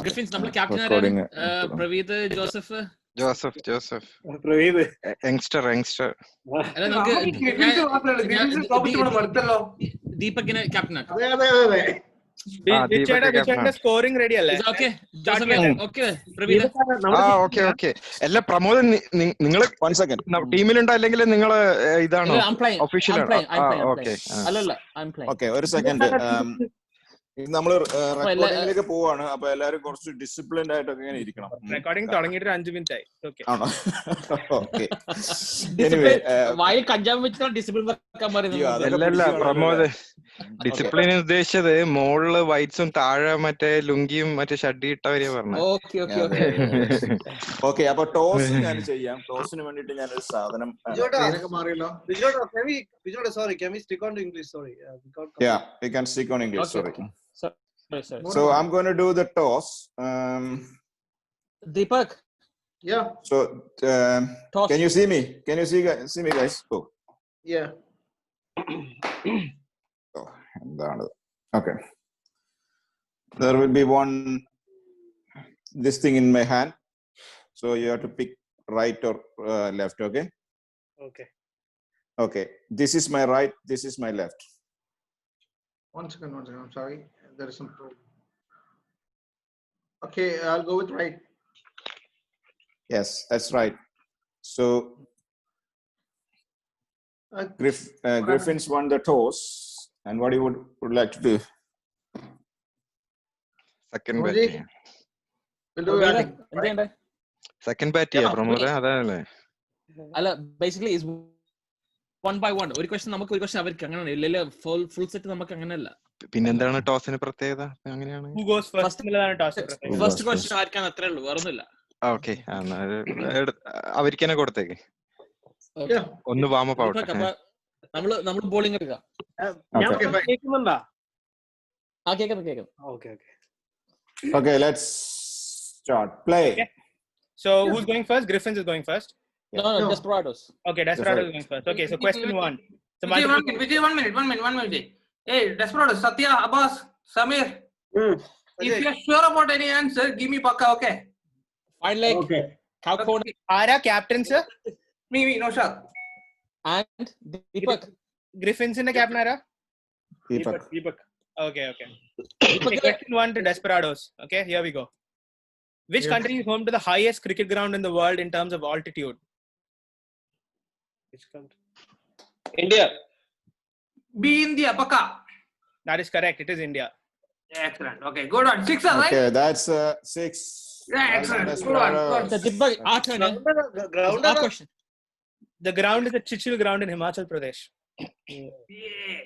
Griffins, number captain Recording. Praveed Joseph. Joseph. Praveed. Youngster. Deepak captain. Scoring ready അല്ലേ? Okay. Joseph, okay. Praveed. Okay. എല്ലാ പ്രമോദ് നിങ്ങൾ ടീമിലുണ്ടോ അല്ലെങ്കിൽ നിങ്ങൾ ഇതാണോ ഒഫീഷ്യൽ ഓക്കെ ഒരു സെക്കൻഡ് നമ്മൾ റെക്കോർഡിംഗിലേക്ക് പോവാണ്. അപ്പൊ എല്ലാരും കുറച്ച് ഡിസിപ്ലിൻഡ് ആയിട്ടൊക്കെ ഇങ്ങനെ ഇരിക്കണം. റെക്കോർഡിംഗ് തുടങ്ങിയിട്ട് 5 മിനിറ്റ് ആയി. ആണോ? ഓക്കെ. കഞ്ചാവ് വെച്ചിട്ടാണ് ഡിസിപ്ലിൻ വെക്കാൻ പറയുന്നത്. അല്ലല്ല പ്രമോദ്, ഡിസിപ്ലിൻ ഉദ്ദേശിച്ചത് മുകളില് വൈറ്റ്സും താഴെ മറ്റേ ലുങ്കിയും മറ്റേ ഷഡ്ഡി ഇട്ടവരെയാ പറഞ്ഞത്. ഓക്കെ. അപ്പൊ ടോസ് ഞാൻ ചെയ്യാം. ടോസിന് വേണ്ടിട്ട് ഞാനൊരു സാധനം sorry, can we stick on to English? Sorry. Yeah, we can stick on English. Sorry. So I'm going to do the toss. Deepak. Yeah. So toss. Can you see me? Can you see me, guys? Oh. Yeah. Okay. There will be this thing in my hand. So you have to pick right or left. Okay. Okay. This is my right. This is my left. One second. I'm sorry. There is some problem. Okay, I'll go with right. Yes, that's right. So Griffins won the toss. And what you would like to do? Second bat. We'll do batting. Second bat ചെയ്യാ പ്രമോദ്, അതല്ലേ? അല്ല, basically is one by one. ഒരു question നമുക്ക്, ഒരു question അവർക്ക്. അങ്ങനെയാണ്. ഇല്ലല്ലോ full set നമുക്ക് അങ്ങനെയല്ല. പിന്നെന്താണ് ടോസിന് പ്രത്യേകത? അങ്ങനെയാണ്. ഫസ്റ്റ് ക്വസ്റ്റ്യൻ ആർക്കാണ്, അത്രേ ഉള്ളൂ, വേറൊന്നുമില്ല. ഓക്കെ, അവർക്ക് തന്നെ കൊടുത്തേക്ക്. ഒന്ന് വാമപ്പ് ആവട്ടെ. നമ്മള് ബോളിംഗ് എടുക്കാം. കേൾക്കുന്നുണ്ടോ? കേൾക്കാം. Okay, let's start. Play. Okay. So who's going first? Griffins is going first. No, Desperados. Okay, Desperados is going first. Okay, so question 1. So Vijay, one minute. Hey, Desperados, Satya, Abbas, Samir. If you're sure about any answer, give me pakka, okay? Fine, like. Okay. Ara captain, sir? Me, Noshad. And Deepak. Griffins in the captain, Ara? Deepak. Okay. Question 1 to Desperados. Okay, here we go. Which country is home to the highest cricket ground in the world in terms of altitude? Which country? India. Be India, pakka. That is correct. It is India. Excellent. Okay, good one. 6, right? Okay, that's 6. Yeah, excellent. Good one. Question. The ground is the Chichil ground in Himachal Pradesh. Yeah.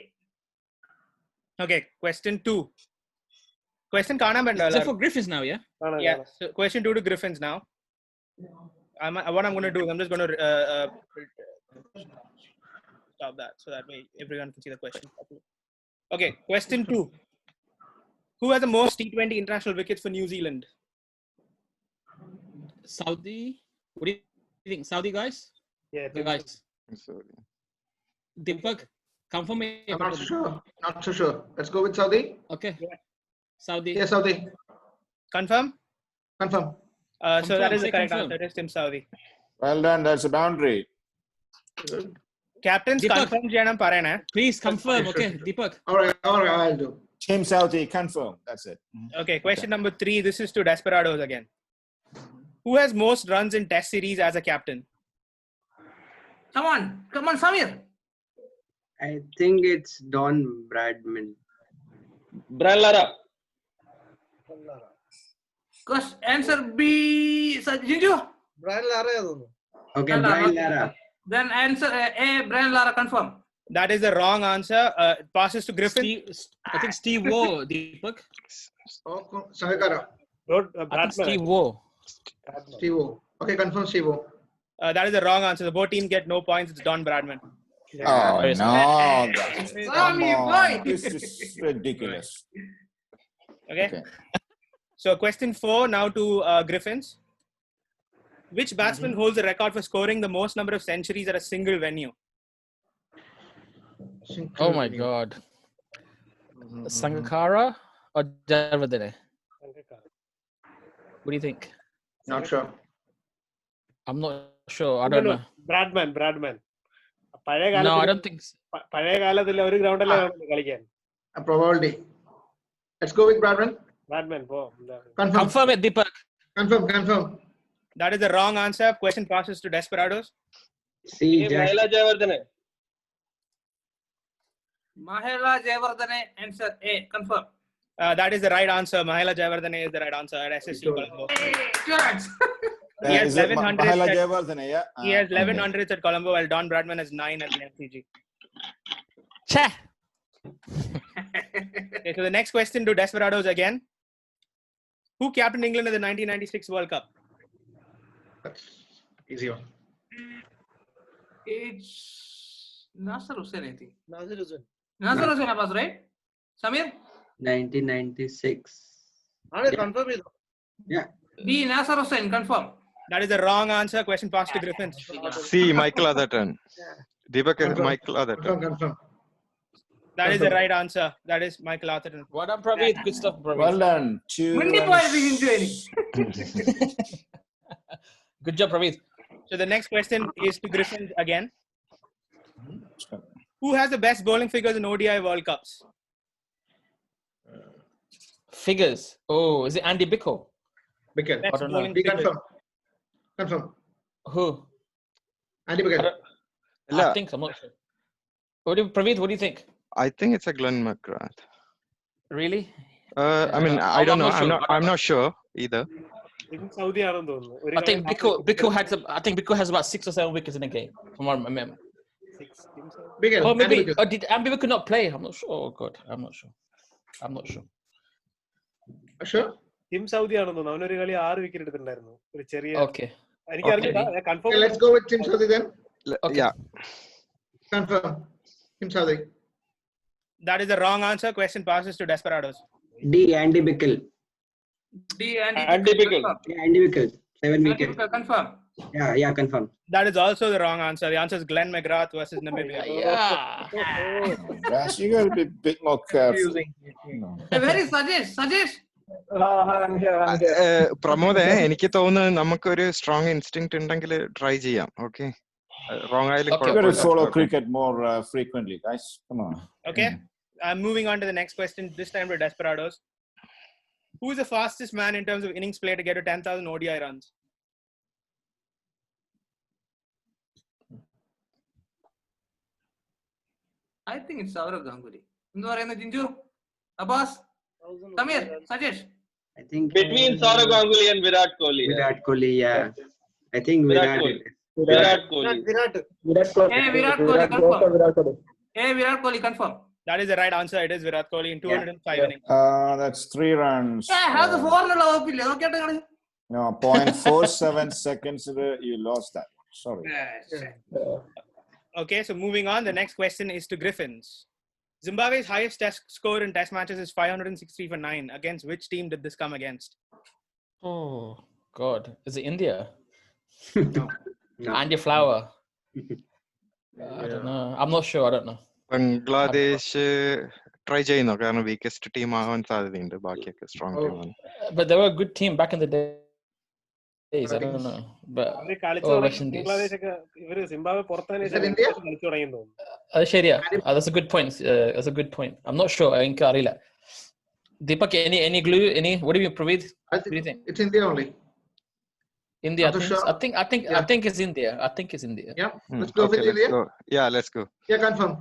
Okay, question 2. Question കാണാൻ പറ്റില്ല. For Griffins now, yeah? Yeah. So question 2 to Griffins now. What I'm going to do is I'm just going to stop that so that way everyone can see the question properly. Okay, question 2. Who has the most T20 international wickets for New Zealand? Saudi. What do you think? Saudi guys? Yeah, the guys. Deepak, confirm me. I'm not so sure. Let's go with Saudi. Okay. Saudi. Yeah, Saudi. Confirm. So that is the correct answer. It is Team Saudi. Well done. That's a boundary. Captains, confirm cheyanam parayana. Please confirm. Okay, Deepak. All right, I'll do. Team Saudi, confirm. That's it. Okay, question number 3. This is to Desperados again. Who has most runs in Test series as a captain? Come on, Samir. I think it's Don Bradman. Brian Lara. Answer B, Jinju. Brian Lara. Okay, Brian Lara. Then answer A, Brian Lara, confirm. That is the wrong answer. Passes to Griffin. I think Steve Waugh, Deepak. Sahakara. Steve Waugh. Okay, confirm Steve Waugh. That is the wrong answer. The both teams get no points. It's Don Bradman. Oh, no. Boy. This is ridiculous. Okay. So question 4 now to Griffins. Which batsman holds the record for scoring the most number of centuries at a single venue? Oh my God. Sangakkara or Javadine? What do you think? Not sure. I'm not sure. I don't know. Bradman. പഴയ No, I കാലത്തിൽ don't think so. പഴയ കാലത്തിൽ ഒരു ഗ്രൗണ്ടല്ലേ കളിക്കാൻ. A probability. Let's go with Bradman. Bradman പോ. Confirm. Confirm it, Deepak. Confirm. That is the wrong answer. Question passes to Desperados. See, Mahela Jayawardene. Mahela Jayawardene, answer A. Confirm. That is the right answer. Mahela Jayawardene is the right answer at SSC Colombo. Correct. He has Is it 1100s Mahela at- Jayawardene, yeah? He has Okay. 1100s at Colombo, while Don Bradman has 9 at the MCG. Che. Okay, so the next question to Desperados again. Who captained England in the 1996 World Cup? That's easy one. It's Nasser Hussain, I think. Nazir Hussain. Nasser Hussain Abbas, right? Samir? 1996. ആണ് confirm ചെയ്തു. Yeah. B. Nasser Hussain, confirm. That is the wrong answer. Question passed to Griffins. C. Michael Atherton. Deepak is Confirm. Michael Atherton. Confirm. That is the right answer. That is Michael Atherton. Well done, Praveet. Good stuff, Praveet. Well done. Mundi പോയത് ഹിന്ദുവിന്. Good job, Praveet. So the next question is to Griffins again. Who has the best bowling figures in ODI World Cups? Figures. Oh, is it Andy Bickle? Bickle. Best don't know. bowling Be figures. confirm. Who? Andy Bickle. I think so. I'm not sure. Praveet, what do you think? I think it's a Glenn McGrath. Really? I mean, I I'm don't know. not sure. I'm not sure either. ഇത് Saudi ആണെന്ന് തോന്നുന്നു. ഒരു I think Bickle has about 6 or 7 wickets in a game, from what I remember. Bickle. Oh, Andy maybe. Bickle. Did Andy Bickle not play? I'm not sure. Oh, God. I'm not sure. Sure. Team Saudi ആണെന്ന് തോന്നുന്നു. അവനൊരു കളി 6 wicket എടുത്തിട്ടുണ്ടായിരുന്നു. ഒരു ചെറിയ Okay. എനിക്കറിയില്ല. Okay, confirm. let's go with Tim Southey then. Okay. Yeah. Confirm. Tim Southey. That is the wrong answer. Question passes to Desperados. D. Andy Bickle. D. Andy Bickle. Confirm. Yeah, Andy Bickle. 7 Andy wickets. Bickle, confirm. Yeah, confirm. That is also the wrong answer. The answer is Glenn McGrath versus Namibia. Yeah. Gosh, you gotta be a bit more careful. Where is Sajesh? പ്രമോദേ എനിക്ക് തോന്നുന്നു നമുക്കൊരു strong instinct ഉണ്ടെങ്കിൽ try ചെയ്യാം. Okay, wrong ആയാലും Okay. You gotta follow cricket more frequently, guys. Come on. Okay. I'm moving on to the next question, this time to Desperados. Who is the fastest man in terms of innings played to get to 10,000 ODI runs? I think it's Saurav Ganguly. എന്ത് പറയുന്നു Jinju? Abbas? Sameer? Sajesh? I think Between Saurav Ganguly and Virat Kohli. Virat Kohli, yeah. I think Virat Virat. Kohli. Virat Kohli. Hey, Virat Kohli, confirm. Hey, Virat Kohli, confirm. That is the right answer. It is Virat Kohli in 205 innings. That's 3 runs. അത് ഫോറിനുള്ള വകുപ്പില്ലേ? നോക്കിയിട്ട് കളി. No, 0.47 seconds. You lost that. Sorry. Okay, so moving on. The next question is to Griffins. Zimbabwe's highest test score in test matches is 563 for 9. Against which team did this come against? Oh, God. Is it India? No. Andy Flower? I don't know. I'm not sure. I don't know. Bangladesh try ചെയ്യുന്നു, കാരണം weakest team ആവാൻ സാധ്യതയുണ്ട്. ബാക്കിയൊക്കെ strong ടീമാണ്. But they were a good team back in the days. I don't know. But അവര് കളിച്ചു Oh, തുടങ്ങി. West Indies. ബംഗ്ലാദേശൊക്കെ ഇവര് സിംബാബ്വെ പുറത്തതിന് Is that ശേഷം India? കളിച്ചു തുടങ്ങിയെന്ന് തോന്നുന്നു. Sharia. That's a good point. That's a good point. I'm not sure. I think Arila. Deepak, any glue? Any? What do you Praveet? I What do you think think? it's India only. India. Not too sure. I think Yeah. it's India. I think it's India. Yeah. Let's go with India. Let's go. Yeah, confirm.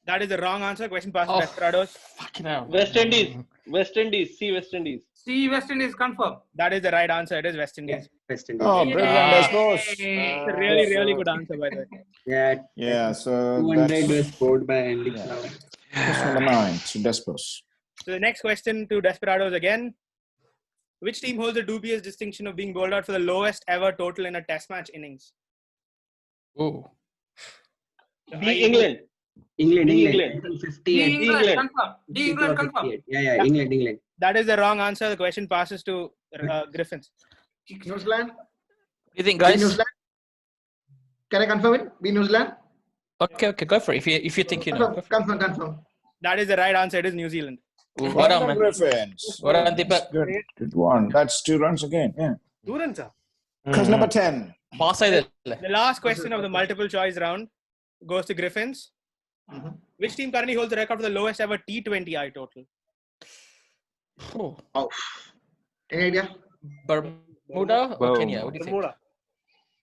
That is the wrong answer. Question passes to Oh. Desperados. Fucking hell. West Indies. See West Indies. See, West Indies, confirm. That is the right answer. It is West Indies. West Indies. Oh, brilliant. Let's go. It's a really, really good answer, by the way. Yeah, Yeah, so 200 was that's scored by Andy Flower. number 9. Despos. So the next question to Desperados again. Which team holds the dubious distinction of being bowled out for the lowest ever total in a test match innings? Oh. England. England. England. 50 D. and England, confirm. D. England, confirm. 58. Yeah, England. That is the wrong answer. The question passes to Griffins. New Zealand. What do you think, B guys? New Zealand. Can I confirm it? B New Zealand. Okay, go for it. If you think you know. Go for it. Confirm. That is the right answer. It is New Zealand. Well done, man. Griffins. Well done, Deepak. Good. Good one. That's 2 runs again. Yeah. 2 runs. Question number 10. Pass ആയതല്ലേ? The last question of the multiple choice round goes to Griffins. Which team currently holds the record for the lowest ever T20I total? Oh. Any idea? Bermuda or Kenya? What do you think? Bermuda.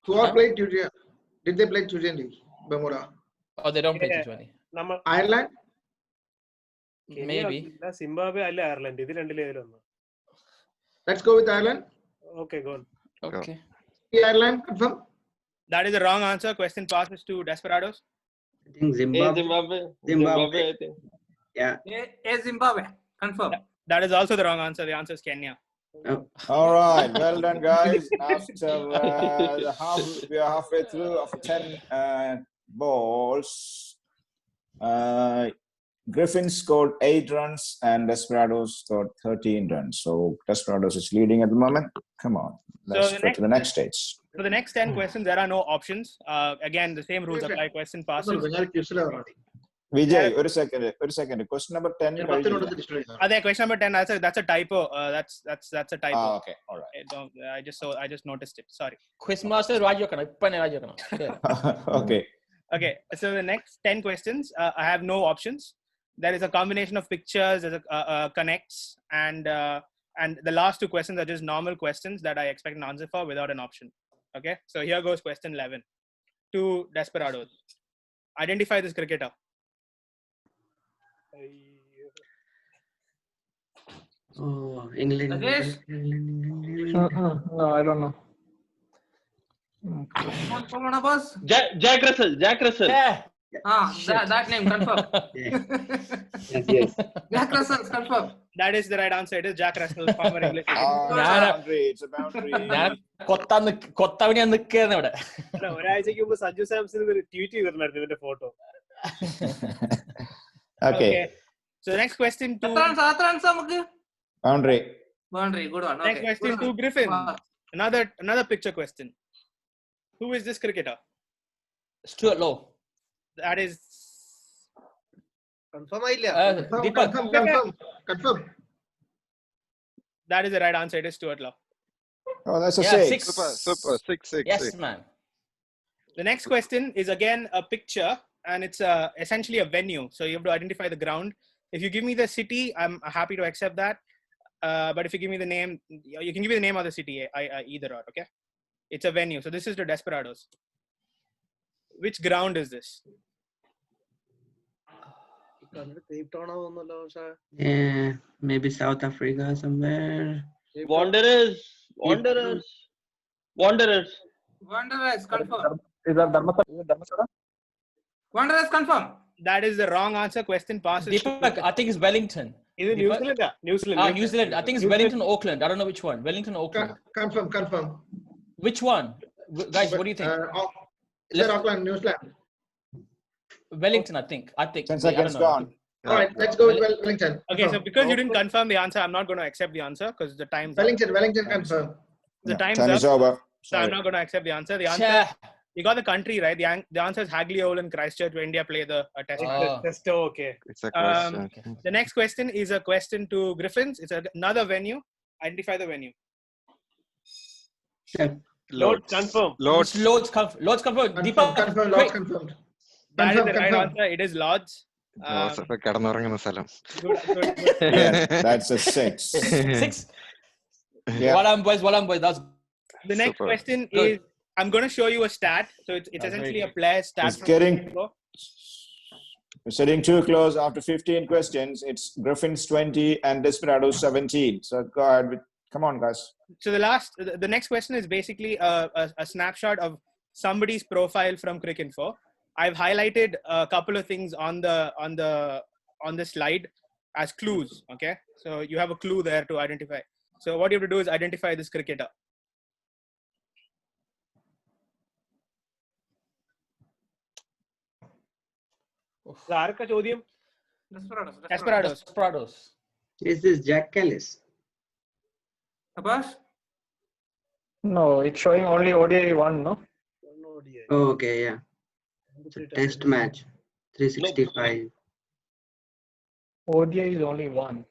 Who all played T20? Did they play T20? Bermuda. Oh, they don't play Yeah. T20. നമ്മൾ Ireland? Maybe. Zimbabwe അല്ല Ireland ഇത് രണ്ടിലേതിലൊന്ന്. Let's go with Ireland. Okay, go on. Okay. Ireland, confirm. That is the wrong answer. Question passes to Desperados. I think Zimbabwe. Zimbabwe. I think. Yeah. Zimbabwe. Confirm. That is also the wrong answer. The answer is Kenya. All right. Well done, guys. After we are halfway through of 10 balls. Griffin scored 8 runs and Desperados scored 13 runs. So Desperados is leading at the moment. Come on. Let's the go to the next stage. For the next 10 questions, there are no options. Again, the same rules apply. Question passes. Vijay, ഒരു second. Question number 10. There, question number 10. That's a typo. That's a typo. Okay. All right. I just noticed it. Sorry. Quiz master രാജിവെക്കണം. ഇപ്പന്നെ രാജിവെക്കണം. Okay. Okay. So the next 10 questions, I have no options. There is a combination of pictures, there's connects, and the last 2 questions are just normal questions that I expect an answer for without an option. Okay. So here goes question 11 to Desperados. Identify this cricketer. Oh, England. Rajesh? No, I don't know. Come on, Abbas. Jack Russell. Yeah. That name, confirm. Yes. Jack Russell, confirm. That is the right answer. It is Jack Russell, former English. It's a boundary. ഞാൻ കൊത്താവിനെ നിൽക്കുകയായിരുന്നു ഇവിടെ. അല്ല, ഒരാഴ്ചക്ക് മുമ്പ് സഞ്ജു സാംസൺ ഒരു tweet ചെയ്തിട്ടുണ്ടായിരുന്നു ഇതിന്റെ photo. Okay. So the next question to runs നമുക്ക്? Boundary. Good one. Next question to Griffin. Another picture question. Who is this cricketer? Stuart Law. That is confirm ആയില്ല. Deepak. Confirm. That is the right answer. It is Stuart Law. Oh, that's a Yeah, 6. Super. 6. Yes, man. The next question is again a picture, and it's essentially a venue. So you have to identify the ground. If you give me the city, I'm happy to accept that. But if you give me the name, you can give me the name of the city, either or. Okay, it's a venue. So this is the Desperados. Which ground is this? Yeah, maybe South Africa somewhere. Wanderers. Wanderers, confirm. Wanderers, confirm. That is the wrong answer. Question passes. Deepak, I think it's Wellington. ഇത് ന്യൂസിലൻഡാ. New Zealand. I think it's Wellington or Auckland. I don't know which one. Wellington or Auckland. Confirm. Which one? Guys, what do you think? Is that Auckland, New Zealand? Wellington, I think. 10 seconds gone. All right, let's go with Wellington. Okay, so because you didn't confirm the answer, I'm not going to accept the answer because the time's up. Wellington, confirm. The time's Time is up. over. So I'm not going to accept the answer. The answer, you got the country right. The answer is Hagley Oval and Christchurch, where India play the test. Just okay. It's a question. The next question is a question to Griffins. It's another venue. Identify the venue. Lords, confirm. Lords confirmed. Deepak, Confirm. quick. Lords confirmed. That is the right answer. It is Lords. കിടന്നുറങ്ങുന്ന സ്ഥലം. Yeah, that's a 6. 6. Yeah. Well done, boys. That's The next Super. question Good. is, I'm going to show you a stat. So it's That's essentially very a player stat. It's getting- We're sitting too close after 15 questions. It's Griffins 20 and Desperados 17. So go ahead. Come on, guys. So the next question is basically a snapshot of somebody's profile from Cricinfo. I've highlighted a couple of things on the slide as clues. Okay, so you have a clue there to identify. So what you have to do is identify this cricketer. ആർക്കാ ചോദ്യം? Desperados. Is this Jack Callis? Abbas? No, it's showing only ODI 1, no? Oh, okay, yeah. It's a test match. 365. ODI is only 1.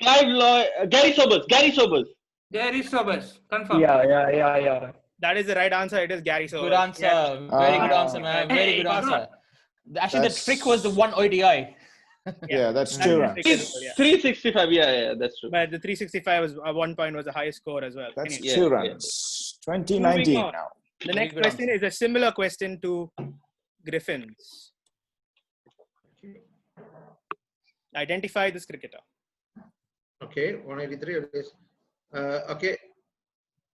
Gary Sobers. Gary Sobers. Confirm. Yeah. That is the right answer. It is Gary Sobers. Good answer. Very good answer, man. Very good answer. Actually, the trick was the one ODI. Yeah, that's 2 runs. 365. Yeah, that's true. But the 365 was at one point was the highest score as well. That's Anyway, 2 Yeah, runs. 2019 on. now. the next good question is a similar question to Griffins. Identify this cricketer. Okay, 183 it is. Okay.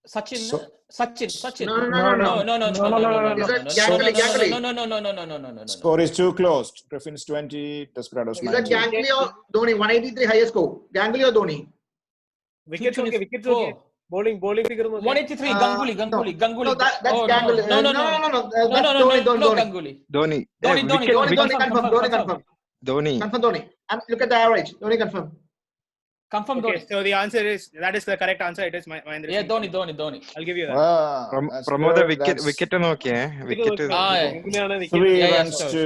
Sachin. So- Sachin. No. Is that Ganguly? No. Score is too closed. Griffins 20, Desperados Is that 19. Ganguly or Dhoni? 183 highest score. Ganguly or Dhoni? Wickets okay. Bowling figure. 183. Ganguly. No, that's Oh, Ganguly. No. That's Dhoni. Ganguly. Dhoni. Dhoni. Dhoni confirm. Dhoni. Confirm Dhoni. And look at the average. Dhoni confirm. Confirm Okay, Dhoni. so the answer is that is the correct answer. It is Mahendra Yeah, Singh. Dhoni. I'll give you that. Wow, that's Pramoda good. Wicket That's wicket നോക്കിയേ wicket എങ്ങനെയാണ് 3 Yeah, runs sure. to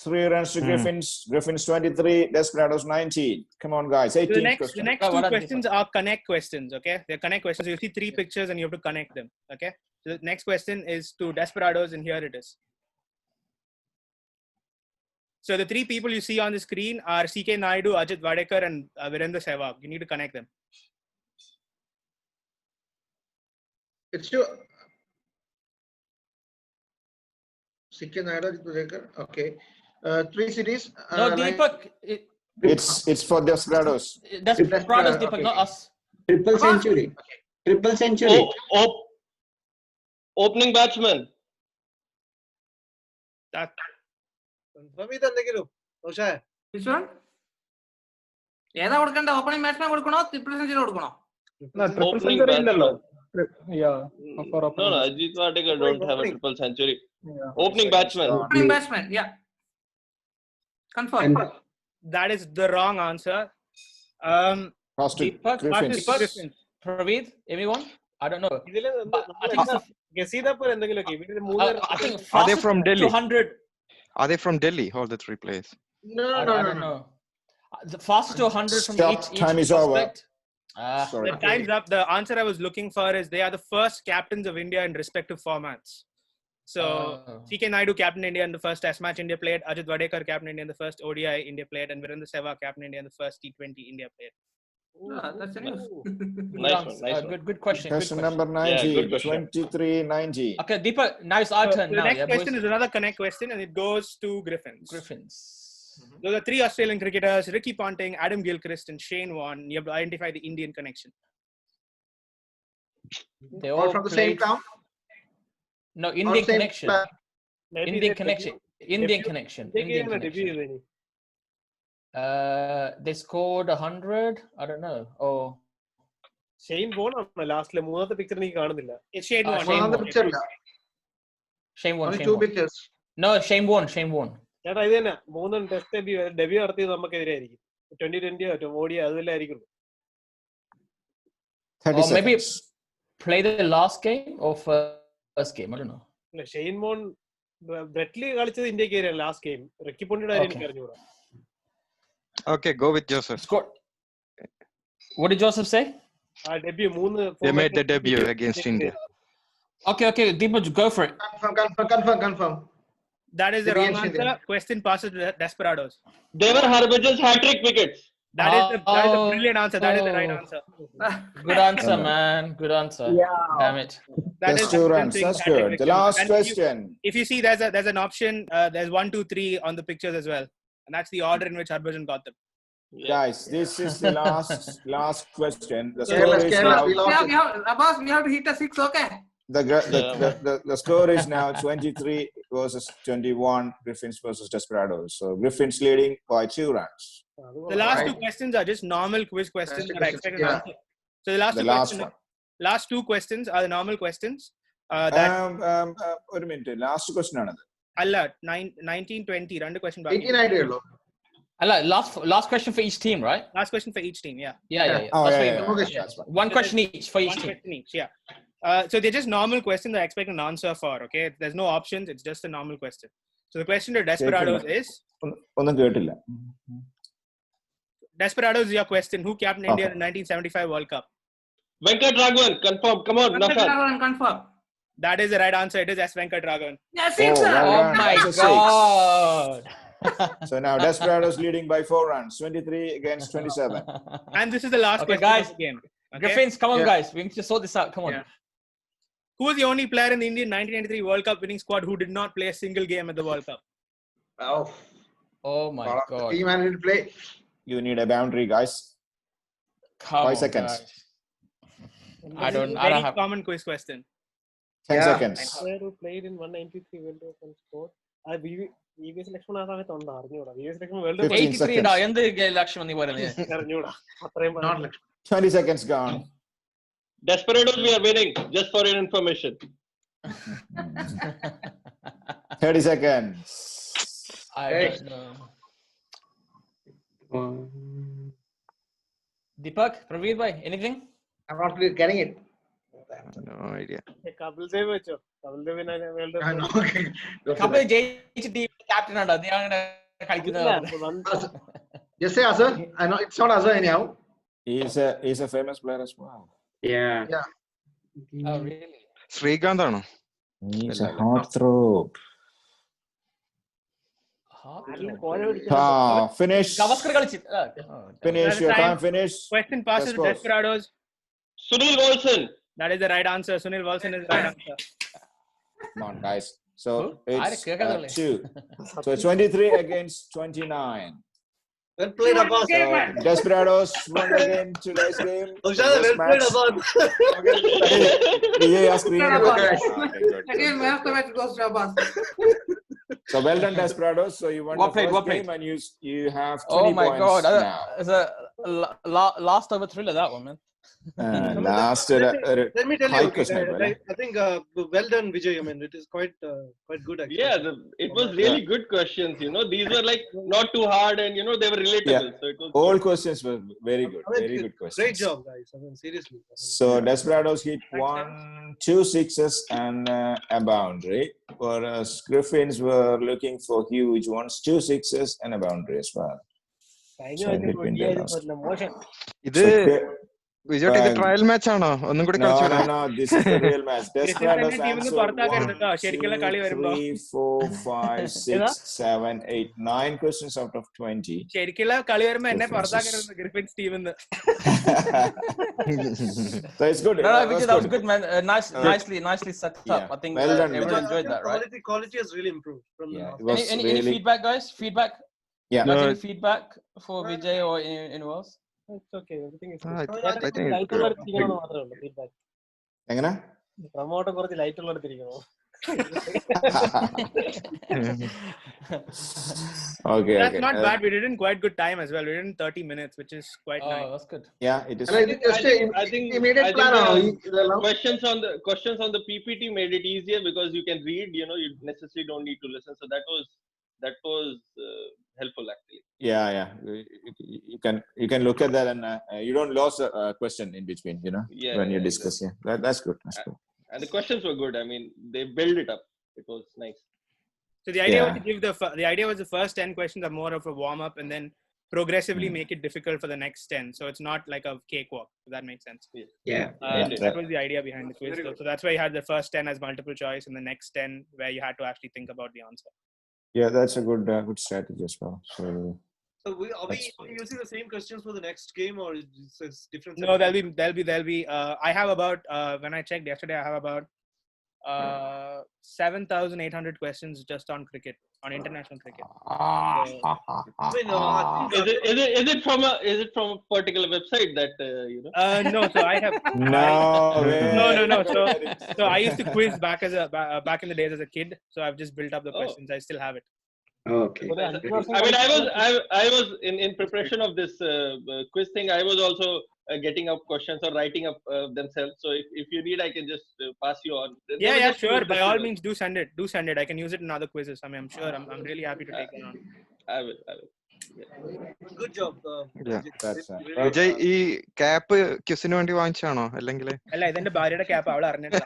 3 runs to Griffins. Griffins 23, Desperados 19. Come on, guys. So 18th the next question. two questions are connect questions. Okay, they're connect questions. So you see 3 pictures and you have to connect them. Okay. So the next question is to Desperados, and here it is. So the 3 people you see on the screen are CK Naidu, Ajit Vadekar, and Virendra Sehwag. You need to connect them. It's to Sikkim Naidu. Okay. 3 cities. No, like- Deepak. It's for Desperados. Desperados, Deepak, not us. Triple century. Triple century. Opening batsman. That confirm ചെയ്തെന്തെങ്കിലും പക്ഷേ Which one? ഏതാ കൊടുക്കണ്ട? Opening batsman കൊടുക്കണോ? Triple century കൊടുക്കണോ? Opening batsman. No, Ajit Vadekar don't have a triple century. Opening batsman. Opening batsman. Yeah. Confirm. And that is the wrong answer. Pass to Deepak, Griffins. Griffins. Praveed, anyone? I don't know. ഇതില് I think it's guess ചെയ്തപ്പോ എന്തെങ്കിലുമൊക്കെ ഇവര് മൂന്ന് I think Are they fastest from Delhi? 200. Are they from Delhi? All the 3 players. No. I don't know. The fastest to 100 from Stop. each Time is over. prospect. Sorry. The time's up. The answer I was looking for is they are the first captains of India in respective formats. So CK Naidu captain India in the first Test match India played, Ajit Vadekar captain India in the first ODI India played, and Virendra Sehwag captain India in the first T20 India played. That's a news. Nice one. Good question. Question Good number Yeah, 19. good question. 23, 90. Okay, Deepak, now it's our turn The now. next Yeah, question boys. is another connect question, and it goes to Griffins. Griffins. Those are 3 Australian cricketers: Ricky Ponting, Adam Gilchrist, and Shane Warne. You have to identify the Indian connection. They All from the same played- town. No, All Indian same connection. Indian connection. Indian connection. Indian debut connection. ചെയ്തേനി They scored 100. I don't know. Oh, Shane Bond ആണ് ലാസ്റ്റിലെ മൂന്നാമത്തെ picture എനിക്ക് കാണുന്നില്ല It's Shane Warne. Shane On the Warne. picture. Shane Warne. Only Shane 2 Warne. pictures. No, Shane Warne. ചേട്ടാ ഇത് തന്നെ 3 test debut നടത്തിയത് നമുക്കെതിരായിരിക്കും 2020 ഓടിയ അതെല്ലാം ആയിരിക്കും 30 Or maybe seconds. play the last game or first game. I don't know. ഇല്ല Shane bone Brett Lee കളിച്ചത് ഇന്ത്യക്കെതിരെയാണ് last game reiki പോണ്ടിയുടെ കാര്യം Okay. എനിക്ക് അറിഞ്ഞൂടാ Okay, go with Joseph. Scored. What did Joseph say? ആ debut 3 They made the debut against India. Okay, Deepak, go for it. Confirm. That is the The wrong reaction answer. Question passes to Desperados. They were Harbhajan's hat-trick wickets. That is a Oh. brilliant answer. That is the right Oh. answer. Good answer, man. Good answer. Damn it. That That's is 2 the runs. thing That's that good. makes The it- last and question. If you see, there's an option. There's 1, 2, 3 on the pictures as well, and that's the order in which Harbhajan got them. Guys, this is the last question. The score Careless, is careless. now We lost it. Abbas, we have to hit a 6, okay? the score is now 23 versus 21. Griffins versus Desperados. So Griffins leading by 2 runs. The last Right. 2 questions are just normal quiz questions that I expect an Yeah. answer. So the last The 2 last questions, one. last 2 questions are the normal questions. That ഒരു minute last question ആണത്. Allah 1920 run question back. 18 idea. Allah, last question for each team, right? Last question for each team. Yeah. Yeah. Oh, That's yeah, what you- yeah. That's fine. One question each for each One team. question each. Yeah. So they're just normal questions I expect an answer for. Okay. There's no options. It's just a normal question. So the question to Desperados is ഒന്നും കേട്ടില്ല. Desperados, your question. Who captained India Okay. in 1975 World Cup? Venkat Raghavan, confirm. Come on, knock on. Venkatraman, confirm. That is the right answer. It is S. Venkatragavan. Yes, Oh, sir. well Oh done. my That's a god. 6. So now Desperados leading by 4 runs, 23 against 27. And this is the last Okay, question guys. of the game. Okay? Griffins, come on, Yeah. guys. We need to sort this out. Come on. Yeah. Who was the only player in the Indian 1993 World Cup winning squad who did not play a single game at the World Cup? Oh, Oh my part of the god. team and didn't play. You need a boundary, guys. Come 5 on, seconds. guys. I don't Very have. common quiz question. 10 Yeah. seconds. Player who played in 193 World Cup and scored. VVS Lakshman ആ സമയത്ത് ഉണ്ട് അറിഞ്ഞൂടാ. VVS Laxman world cup 15 83 seconds. ഡാ എന്ത് ലക്ഷ്മൺ നീ പറയുന്നത്? അറിഞ്ഞൂടാ. അത്രയും Not like 20 seconds gone. Desperados, we are winning. Just for your information. 30 seconds. I Hey. don't know. Um, Deepak, Praveer bhai, anything? I'm not getting it. No idea. Kapil Dev വെച്ചോ. കപിൽ ദേവിനെ world I know. Cup Okay. Kapil ജയിച്ച team captain ആണോ? നീ അങ്ങനെ കളിക്കുന്നത്? Just say Azhar. I know it's not Azhar anyhow. He's a famous player as well. yeah. Yeah. Oh really? Srikanth ആണോ? He's a heartthrob. Finish. Gavaskar കളിച്ചു. Finish. Your time finished. Question passes Let's to go. Desperados. Sunil Walson. That is the right answer. Sunil Walson is the right answer. Come on, guys. So Who? it's കേൾക്കാതെ 2. So 23 against 29. Well played, Abbas. So Desperados won the game, today's game. Well played, Abbas. Yeah, screen. Well played, Okay, Abbas. good. Again, man of the match goes to Abbas. So well done, Desperados. So you won Well the played, first well played. game and you have 20 Oh my points god. now. It's a last over thriller, that one, man. Last Let me tell high you, question, brother. I think well done, Vijay. I mean, it is quite good actually. Yeah, it was really good questions. You know, these were like not too hard, and you know they were relatable. Yeah. So it was All questions were very good. I mean, Very good questions. Great job, guys. I mean, seriously. So Desperados hit 2 sixes and a boundary, whereas Griffins were looking for huge ones, 2 sixes and a boundary as well. കഴിഞ്ഞ So in ആഴ്ച between they lost. മോശം. ഇത് So, വിജയോട്ട് ഇത് trial match ആണോ? ഒന്നും കൂടി കളിച്ചു no, this is the real match. Desperados team answered പുറത്താക്കരുത് 1, കേട്ടോ. ശരിക്കുള്ള കളി 2, വരുമ്പോ. 3, 4, 5, 6, 7, 8, 9 questions out of 20. ശരിക്കുള്ള കളി വരുമ്പോ എന്നെ Differences. പുറത്താക്കരുത് ഗ്രിഫിൻസ് ടീമിന്ന്. So it's good. No, It Vijay, that was good, man. Nicely set up. Yeah. I think Well done, everyone Vijay. enjoyed that, right? Quality has really improved from the Yeah, last. it was Any really feedback, guys? Feedback? Yeah. Guys, No. any feedback for Vijay or anyone else? It's okay. Everything is I good. think it's light ഉള്ള എടുത്തിരിക്കണമെന്ന് മാത്രമേ ഉള്ളൂ feedback. എങ്ങനെ? Promoter കുറച്ച് light ഉള്ള എടുത്തിരിക്കണോ? Okay, That's okay. not bad. We did in quite good time as well. We did in 30 minutes, which is quite Oh, nice. that's good. Yeah, it is. And I think just I think immediate plan. questions on the PPT made it easier because you can read. You know, you necessarily don't need to listen. So that was helpful actually. Yeah. You can look at that and you don't lose a question in between. You know, Yeah, when you yeah, discuss. Yeah, that's good. That's good. And the questions were good. I mean, they built it up. It was nice. So the idea Yeah. was to give the idea was the first 10 questions are more of a warm up and then progressively make it difficult for the next 10. So it's not like a cakewalk. If that makes sense. Yeah. That was the idea behind the quiz. So that's why you had the first 10 as multiple choice and the next 10 where you had to actually think about the answer. Yeah, that's a good strategy as well. So So are we using the same questions for the next game, or is it different? No, there'll be. I have about when I checked yesterday, I have about 7,800 questions just on cricket, on international cricket. I mean, Is it from a particular website that you know? No, so I have no way. no. So I used to quiz back in the days as a kid. So I've just built up the questions. I still have it. Okay. I mean, I was in preparation of this quiz thing. I was also getting up questions or writing up themselves. So if you need, I can just pass you on. Yeah, sure. By all means, do send it. I can use it in other quizzes. I mean, I'm sure. I'm really happy to take it on. I will. good job. Yeah. That's Vijay ഈ cap ക്യൂസിന് വേണ്ടി വാങ്ങിച്ചാണോ അല്ലെങ്കിൽ? അല്ല, ഇതെന്റെ ഭാര്യയുടെ cap, അവൾ അറിഞ്ഞിട്ടില്ല.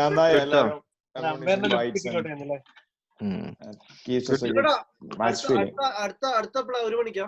നന്നായി അമ്പയറിന്റെ എല്ലാവരും Gives us a good match feeling. അടുത്ത എപ്പോഴാ 1 മണിക്കാ?